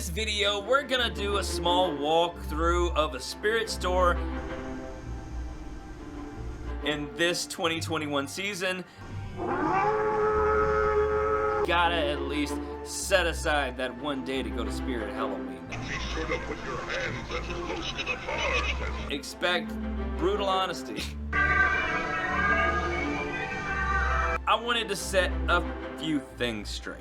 this video, we're gonna do a small walkthrough of a spirit store in this 2021 season. Gotta at least set aside that one day to go to Spirit Halloween. Be sure to put your hands as close to the bars and Expect brutal honesty. I wanted to set a few things straight.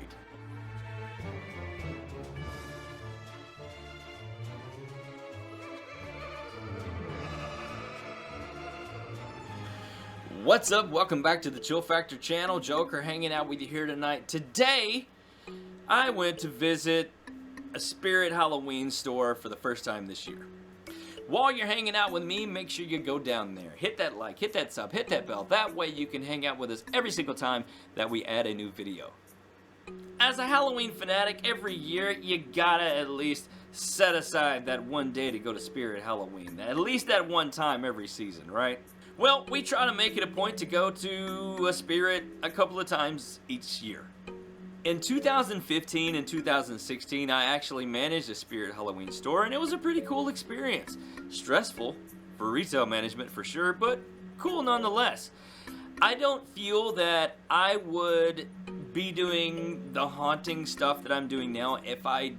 What's up? Welcome back to the Chill Factor channel. Joker hanging out with you here tonight. Today, I went to visit a Spirit Halloween store for the first time this year. While you're hanging out with me, make sure you go down there. Hit that like, hit that sub, hit that bell. That way you can hang out with us every single time that we add a new video. As a Halloween fanatic, every year you gotta at least set aside that one day to go to Spirit Halloween. At least that one time every season, right? Well, we try to make it a point to go to a Spirit a couple of times each year. In 2015 and 2016, I actually managed a Spirit Halloween store, and it was a pretty cool experience. Stressful for retail management for sure, but cool nonetheless. I don't feel that I would be doing the haunting stuff that I'm doing now if I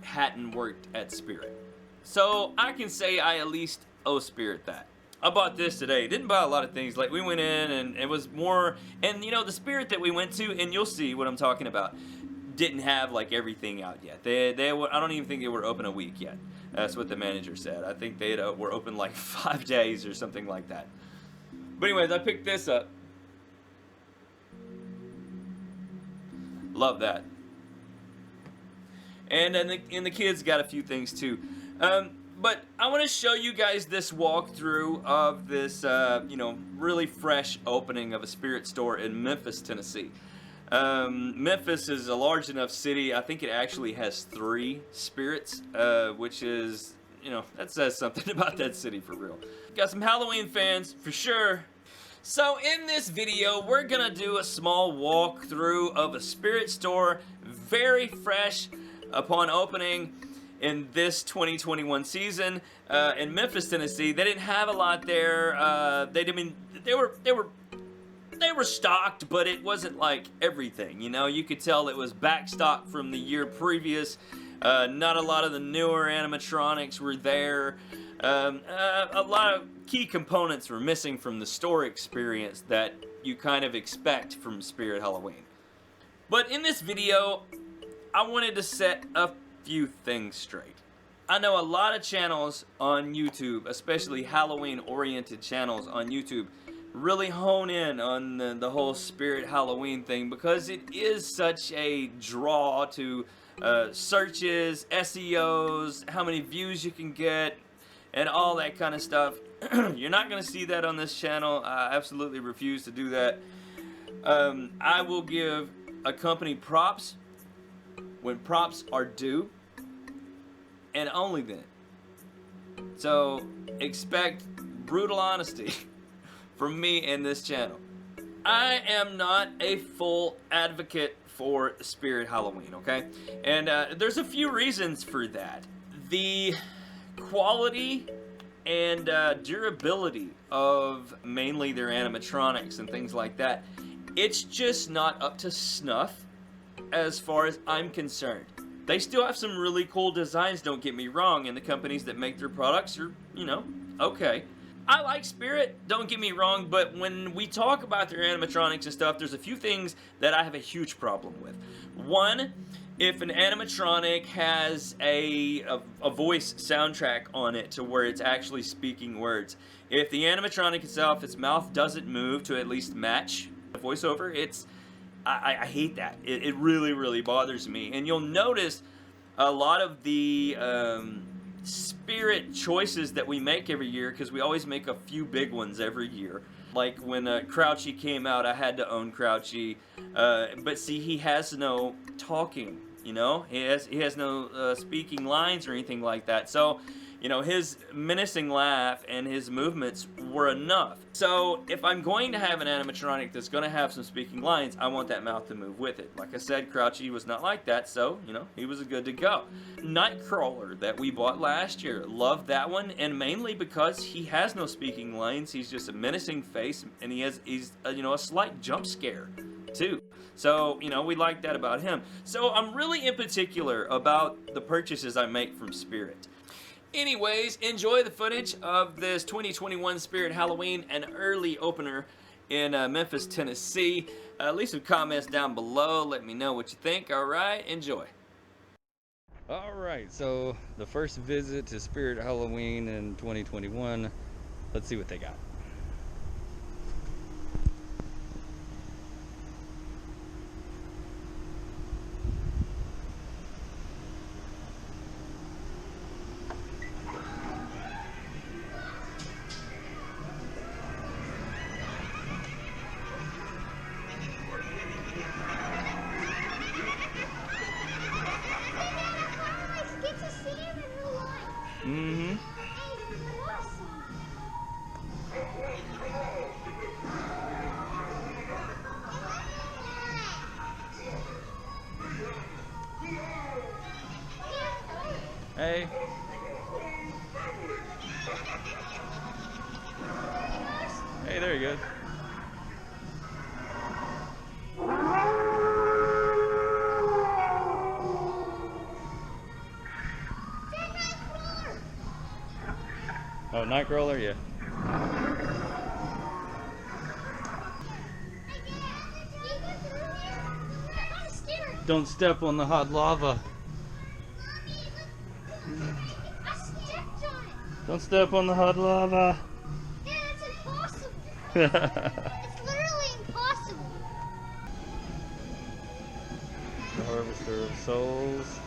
hadn't worked at Spirit. So I can say I at least owe Spirit that. I bought this today. Didn't buy a lot of things. Like, we went in and it was more, and you know, the Spirit that we went to, and you'll see what I'm talking about, didn't have like everything out yet. They were, I don't even think they were open a week yet. That's what the manager said. I think they were open like 5 days or something like that. But anyways, I picked this up. Love that. And the kids got a few things too. But I want to show you guys this walkthrough of this, you know, really fresh opening of a Spirit store in Memphis, Tennessee. Memphis is a large enough city. I think it actually has 3 spirits, which is, you know, that says something about that city for real. Got some Halloween fans for sure. So in this video, we're gonna do a small walkthrough of a Spirit store, very fresh upon opening in this 2021 season in Memphis, Tennessee. They didn't have a lot there. They were stocked, but it wasn't like everything. You know, you could tell it was back stock from the year previous. Not a lot of the newer animatronics were there. A lot of key components were missing from the store experience that you kind of expect from Spirit Halloween. But in this video, I wanted to set a few things straight. I know a lot of channels on YouTube, especially Halloween-oriented channels on YouTube, really hone in on the whole Spirit Halloween thing because it is such a draw to searches, SEOs, how many views you can get, and all that kind of stuff. You're not going to see that on this channel. I absolutely refuse to do that. I will give a company props when props are due, and only then. So expect brutal honesty from me in this channel. I am not a full advocate for Spirit Halloween, okay? And there's a few reasons for that. The quality and durability of mainly their animatronics and things like that, it's just not up to snuff as far as I'm concerned. They still have some really cool designs, don't get me wrong, and the companies that make their products are, you know, okay. I like Spirit, don't get me wrong, but when we talk about their animatronics and stuff, there's a few things that I have a huge problem with. One, if an animatronic has a voice soundtrack on it to where it's actually speaking words. If the animatronic itself, its mouth doesn't move to at least match the voiceover, I hate that. It really, really bothers me. And you'll notice a lot of the Spirit choices that we make every year, because we always make a few big ones every year. Like when Crouchy came out, I had to own Crouchy. But see, he has no talking, you know? He has no speaking lines or anything like that. So, You know, his menacing laugh and his movements were enough. So if I'm going to have an animatronic that's going to have some speaking lines, I want that mouth to move with it. Like I said, Crouchy was not like that, so, you know, he was good to go. Nightcrawler that we bought last year, loved that one, and mainly because he has no speaking lines. He's just a menacing face, and he's you know, a slight jump scare too. So, you know, we like that about him. So I'm really in particular about the purchases I make from Spirit. Anyways, enjoy the footage of this 2021 Spirit Halloween, an early opener in Memphis, Tennessee. Leave some comments down below. Let me know what you think. All right, enjoy. All right, so the first visit to Spirit Halloween in 2021. Let's see what they got. Mm-hmm. Hey. Hey, there you go. Oh, Nightcrawler, yeah. Don't step on the hot lava. Don't step on the hot lava. Yeah, that's impossible. It's literally impossible. The Harvester of Souls.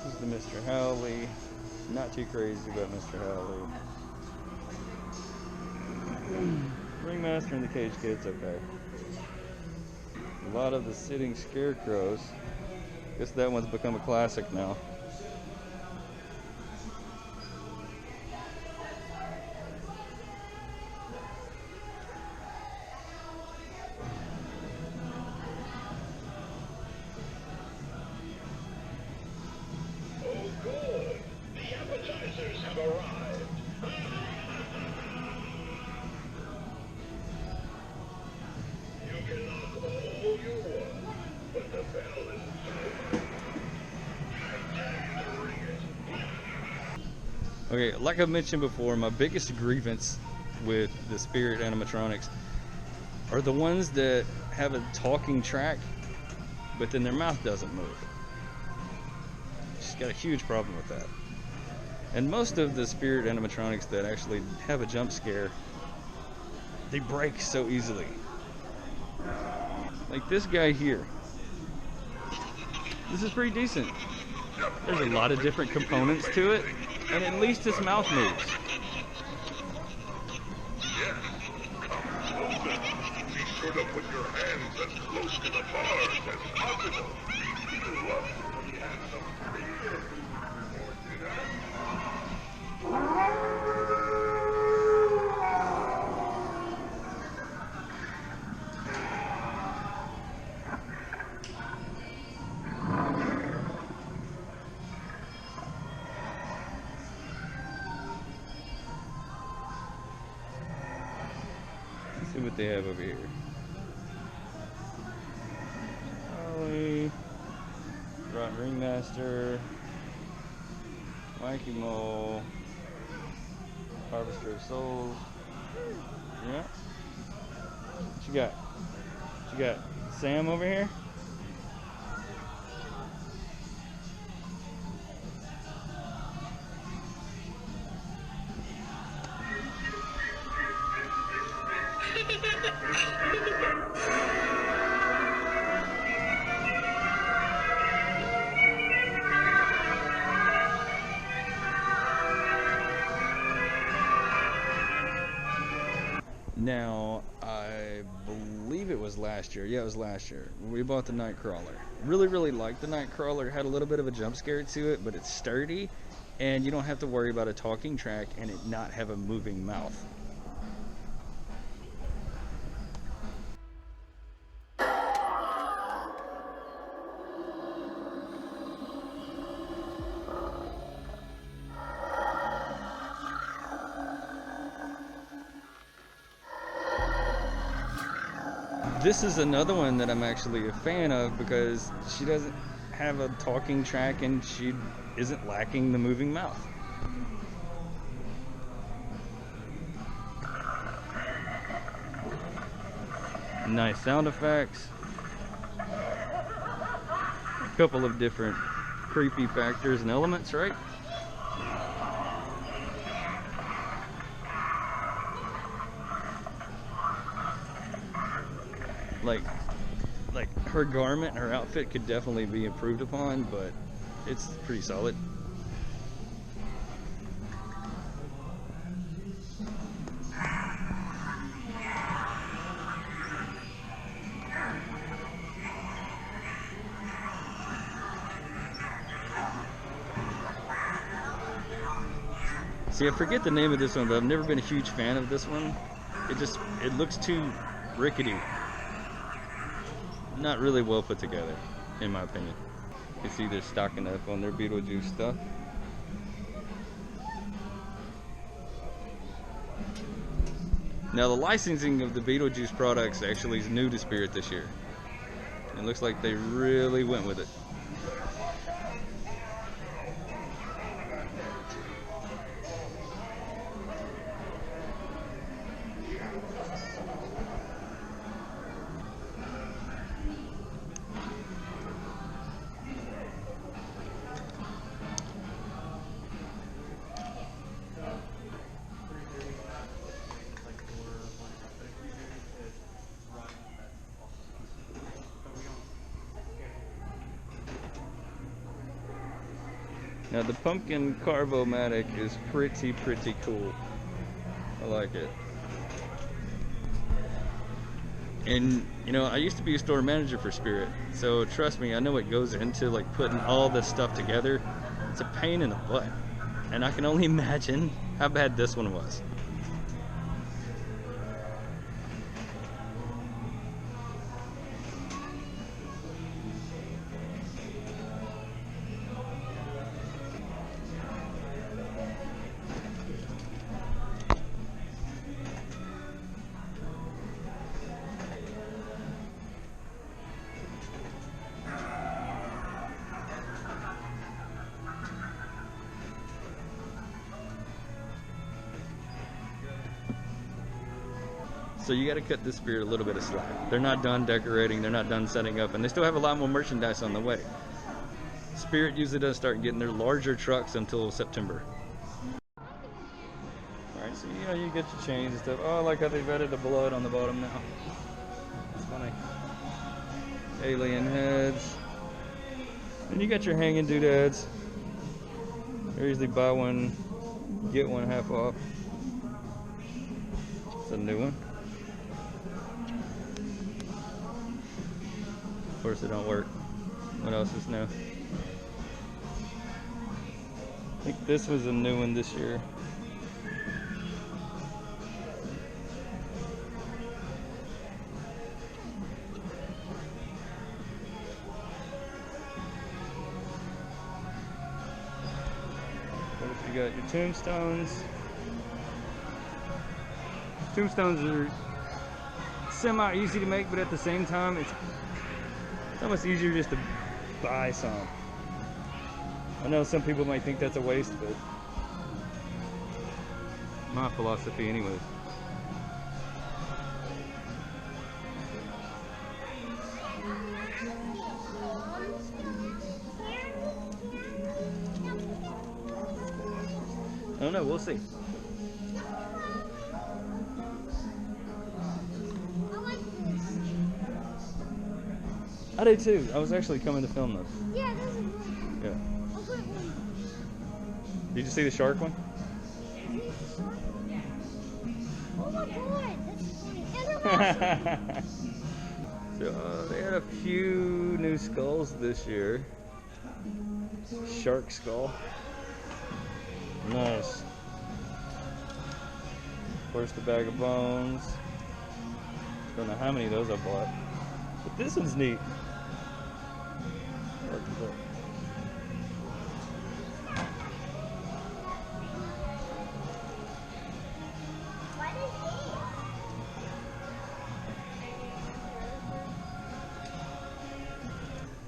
This is the Mr. Howley. Not too crazy about Mr. Howley. Ringmaster and the Cage Kid's okay. A lot of the sitting scarecrows. Guess that one's become a classic now. Okay, like I've mentioned before, my biggest grievance with the Spirit animatronics are the ones that have a talking track, but then their mouth doesn't move. Just got a huge problem with that. And most of the Spirit animatronics that actually have a jump scare, they break so easily. Like this guy here. This is pretty decent. There's a lot of different components to it, and at least his mouth moves. Yeah. Come closer. Be sure to put your hands as close to the bars as possible. You love to have some fear. See what they have over here. Holly, Rotten Ringmaster, Mikey Mole, Harvester of Souls. Yeah. What you got? What you got? Sam over here? Now, I believe it was last year. Yeah, it was last year. We bought the Nightcrawler. Really liked the Nightcrawler. It had a little bit of a jump scare to it, but it's sturdy. and you don't have to worry about a talking track and it not have a moving mouth. This is another one that I'm actually a fan of because she doesn't have a talking track and she isn't lacking the moving mouth. Nice sound effects. A couple of different creepy factors and elements, right? Like her garment, her outfit could definitely be improved upon, but it's pretty solid. See, I forget the name of this one, but I've never been a huge fan of this one. It looks too rickety. Not really well put together, in my opinion. You see they're stocking up on their Beetlejuice stuff. Now the licensing of the Beetlejuice products actually is new to Spirit this year. It looks like they really went with it. Now the pumpkin Carvo-matic is pretty cool. I like it. And you know, I used to be a store manager for Spirit, so trust me, I know what goes into like putting all this stuff together. It's a pain in the butt. And I can only imagine how bad this one was. So you got to cut this Spirit a little bit of slack. They're not done decorating, they're not done setting up, and they still have a lot more merchandise on the way. Spirit usually doesn't start getting their larger trucks until September. Alright, so you know, you get your chains and stuff. Oh, I like how they've added the blood on the bottom now. It's funny. Alien heads. And you got your hanging doodads. They're usually buy one, get one half off. It's a new one. Of course it don't work. What else is new? I think this was a new one this year. You got your tombstones. Tombstones are semi easy to make, but at the same time it's almost easier just to buy some. I know some people might think that's a waste, but my philosophy anyways. I don't know, we'll see. I do too. I was actually coming to film this. Yeah, those are good. Yeah. I'll put one. Did you see the shark one? Oh my god, that's funny. And they're awesome. So they had a few new skulls this year. Shark skull. Nice. First, a bag of bones. Don't know how many of those I bought. But this one's neat.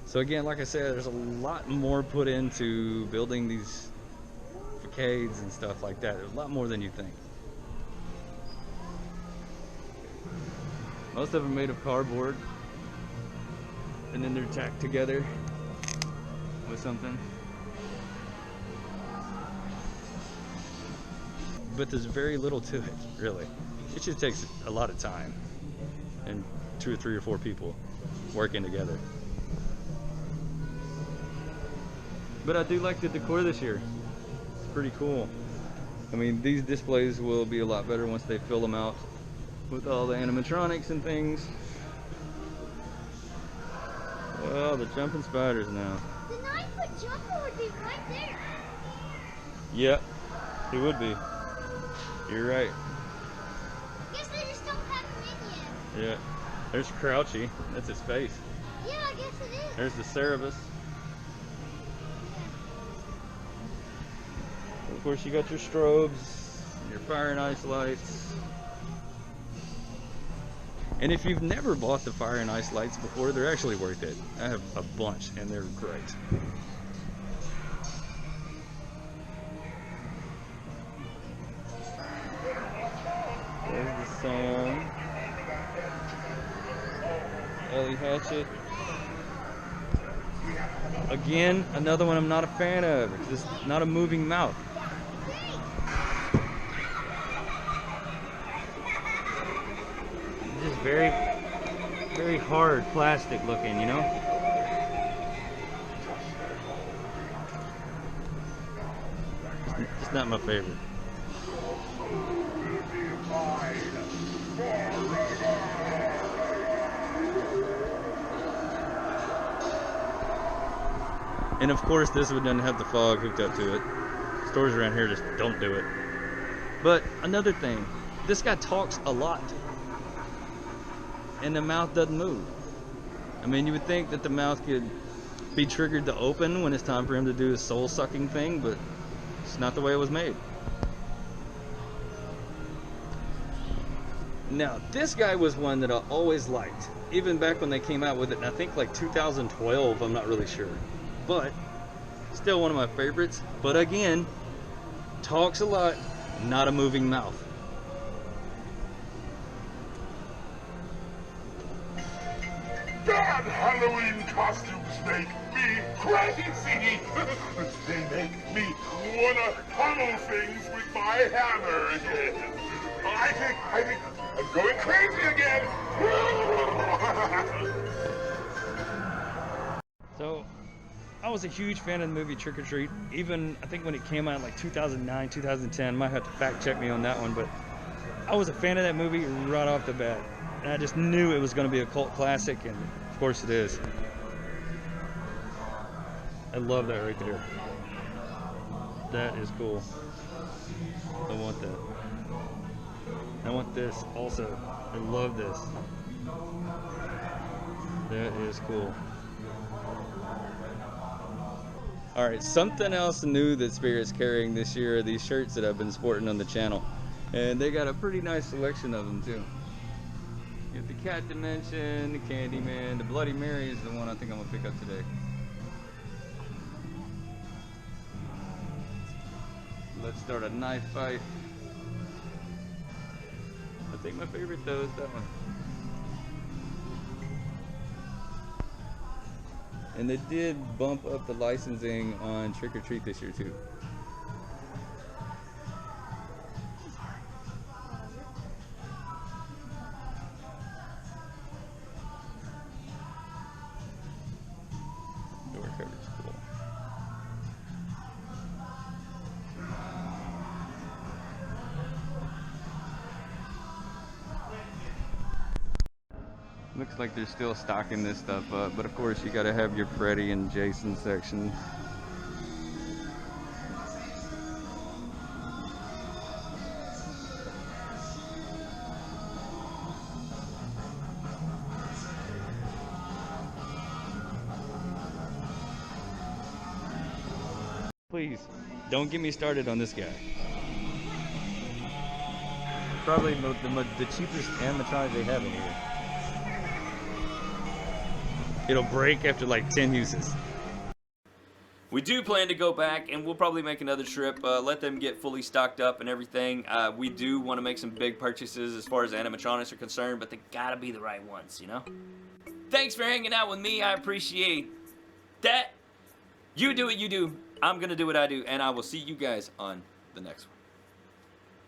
So again, like I said, there's a lot more put into building these facades and stuff like that. There's a lot more than you think. Most of them are made of cardboard, and then they're tacked together with something. But there's very little to it, really. It just takes a lot of time and 2 or 3 or 4 people working together. But I do like the decor this year. It's pretty cool. I mean, these displays will be a lot better once they fill them out with all the animatronics and things. Oh, the jumping spiders now. The 9-foot jumper would be right there. Yep, it would be. You're right. Guess they just don't have him in yet. Yeah. There's Crouchy. That's his face. Yeah, I guess it is. There's the Cerebus. Of course, you got your strobes, your fire and ice lights. And if you've never bought the fire and ice lights before, they're actually worth it. I have a bunch, and they're great. There's the song. Ellie Hatchet. Again, another one I'm not a fan of. It's just not a moving mouth. Just very, very hard plastic looking, you know? It's not my favorite. And of course, this one doesn't have the fog hooked up to it. Stores around here just don't do it. But another thing, this guy talks a lot, and the mouth doesn't move. I mean, you would think that the mouth could be triggered to open when it's time for him to do his soul-sucking thing, but it's not the way it was made. Now, this guy was one that I always liked, even back when they came out with it, and I think like 2012, I'm not really sure. But still one of my favorites. But again, talks a lot, not a moving mouth. Bad Halloween costumes make me crazy. They make me wanna pummel things with my hammer again. I think I'm going crazy again. So, I was a huge fan of the movie Trick or Treat. Even, I think when it came out in like 2009, 2010, might have to fact check me on that one, but I was a fan of that movie right off the bat. And I just knew it was going to be a cult classic, and of course it is. I love that right there. That is cool. I want that. I want this also. I love this. That is cool. Alright, something else new that Spirit's carrying this year are these shirts that I've been sporting on the channel. And they got a pretty nice selection of them too. You have the Cat Dimension, the Candyman, the Bloody Mary is the one I think I'm going to pick up today. Let's start a knife fight. I think my favorite though is that one. And they did bump up the licensing on Trick or Treat this year too. Door cover's cool. Looks like they're still stocking this stuff up, but of course you gotta have your Freddy and Jason section. Please, don't get me started on this guy. Probably the cheapest animatronic they have in here. It'll break after like 10 uses. We do plan to go back, and we'll probably make another trip, let them get fully stocked up and everything. We do want to make some big purchases as far as animatronics are concerned, but they gotta be the right ones, you know? Thanks for hanging out with me. I appreciate that. You do what you do. I'm gonna do what I do, and I will see you guys on the next one.